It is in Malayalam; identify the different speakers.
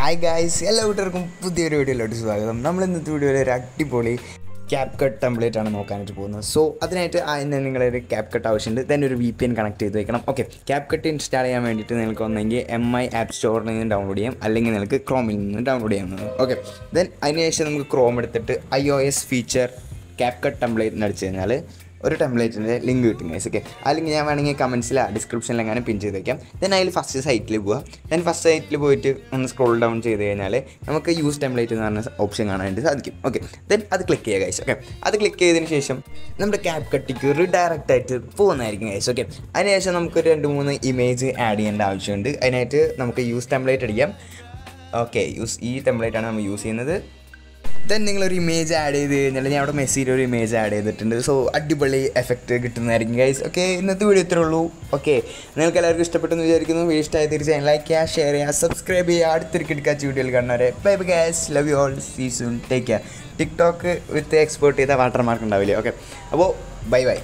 Speaker 1: ഹായ് ഗായ്സ്, എല്ലാവർക്കും പുതിയൊരു വീഡിയോയിലോട്ട് സ്വാഗതം. നമ്മൾ ഇന്നത്തെ വീഡിയോയിൽ ഒരു അടിപൊളി ക്യാപ് കട്ട് ടെംപ്ലേറ്റ് ആണ് നോക്കാനായിട്ട് പോകുന്നത്. സോ അതിനായിട്ട് അതിന് നിങ്ങളൊരു ക്യാപ് കട്ട് ആവശ്യമുണ്ട്. തന്നെ ഒരു VPN കണക്ട് ചെയ്ത് വെക്കണം. ഓക്കെ, ക്യാപ് കട്ട് ഇൻസ്റ്റാൾ ചെയ്യാൻ വേണ്ടിയിട്ട് നിങ്ങൾക്ക് ഒന്നെങ്കിൽ MI ആപ്പ് സ്റ്റോറിൽ നിന്ന് ഡൗൺലോഡ് ചെയ്യാം, അല്ലെങ്കിൽ നിങ്ങൾക്ക് ക്രോമിൽ നിന്ന് ഡൗൺലോഡ് ചെയ്യാവുന്നത്. ഓക്കെ, ദെൻ അതിനുശേഷം നമുക്ക് ക്രോം എടുത്തിട്ട് iOS feature cap cut template അടിച്ചു കഴിഞ്ഞാൽ ഒരു ടെംപ്ലേറ്റിൻ്റെ ലിങ്ക് കിട്ടും ഗൈസ്. ഓക്കെ, ആ ലിങ്ക് ഞാൻ വേണമെങ്കിൽ കമൻസിൽ ഡിസ്ക്രിപ്ഷനിൽ എങ്ങനെ പിൻ ചെയ്ത് വയ്ക്കാം. ദെൻ അതിൽ ഫസ്റ്റ് സൈറ്റിൽ പോവുക. ദെൻ ഫസ്റ്റ് സൈറ്റിൽ പോയിട്ട് ഒന്ന് സ്ക്രോൾ ഡൗൺ ചെയ്ത് കഴിഞ്ഞാൽ നമുക്ക് യൂസ് ടെംപ്ലേറ്റ് എന്ന് പറഞ്ഞ ഓപ്ഷൻ കാണാനായിട്ട് സാധിക്കും. ഓക്കെ, ദെൻ അത് ക്ലിക്ക് ചെയ്യുക ഗൈസ്. ഓക്കെ, അത് ക്ലിക്ക് ചെയ്തതിന് ശേഷം നമ്മുടെ ക്യാപ് കട്ടിക്ക് റീഡയറക്റ്റ് ആയിട്ട് പോകുന്നതായിരിക്കും ഗൈസ്. ഓക്കെ, അതിനുശേഷം നമുക്ക് 2-3 ഇമേജ് ആഡ് ചെയ്യേണ്ട ആവശ്യമുണ്ട്. അതിനായിട്ട് നമുക്ക് യൂസ് ടെംപ്ലേറ്റ് അടിക്കാം. ഓക്കെ, ഈ ടെംപ്ലേറ്റാണ് നമ്മൾ യൂസ് ചെയ്യുന്നത്. ദെൻ നിങ്ങളൊരു ഇമേജ് ആഡ് ചെയ്ത് കഴിഞ്ഞാൽ ഞാൻ അവിടെ മെസ്സിയിൽ ഒരു ഇമേജ് ആഡ് ചെയ്തിട്ടുണ്ട്. സോ അടിപൊളി എഫക്റ്റ് കിട്ടുന്നതായിരിക്കും ഗൈസ്. ഓക്കെ, ഇന്നത്തെ വീഡിയോ ഇത്രേ ഉള്ളൂ. ഓക്കെ, നിങ്ങൾക്ക് എല്ലാവർക്കും ഇഷ്ടപ്പെട്ടെന്ന് വിചാരിക്കുന്നു. വീഡിയോ ഇഷ്ടമായി തീർച്ചയായും ലൈക്ക് ചെയ്യുക, ഷെയർ ചെയ്യുക, സബ്സ്ക്രൈബ് ചെയ്യുക. അടുത്തൊരു കിടക്കാച്ച വീഡിയോയിൽ കാണുന്നവരെ bye bye guys, love you all, see soon, take care. TikTok with export ചെയ്ത വാട്ടർമാർക്ക് ഉണ്ടാവില്ലേ. ഓക്കെ, അപ്പോൾ ബൈ ബൈ.